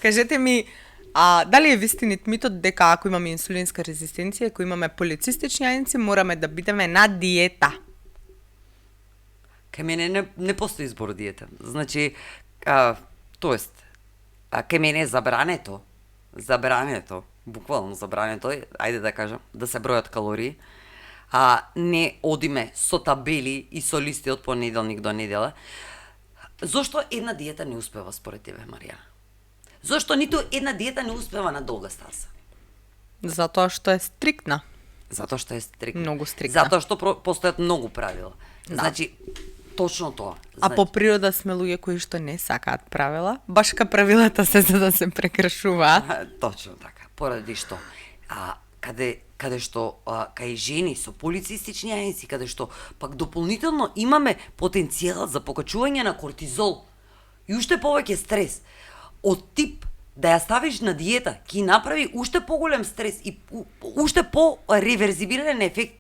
Кажете ми, дали е вистинит митот дека ако имаме инсулинска резистенција, ако имаме полицистични јајници, мораме да бидеме на диета? Кај мене не постои избор диета. Значи, тоест, кај мене е забрането, буквално забрането, ајде да кажам, да се бројат калории, не одиме со табели и со листи од понеделник до недела. Зошто една диета не успева според тебе, Марија? Зошто ниту една диета не успева на долга стаза? Затоа што е стриктна. Затоа што е стрикна. Многу стрикна. Затоа што постојат многу правила. Да. Значи, точно тоа. А по природа сме луѓе кои што не сакаат правила, баш ка правилата се за да се прекршуваат. Точно така. Поради што каде што кај жени со полицистични јајници, каде што пак дополнително имаме потенцијал за покачување на кортизол и уште повеќе стрес, од тип да ја ставиш на диета, ќе направи уште поголем стрес и уште по реверзибилен ефект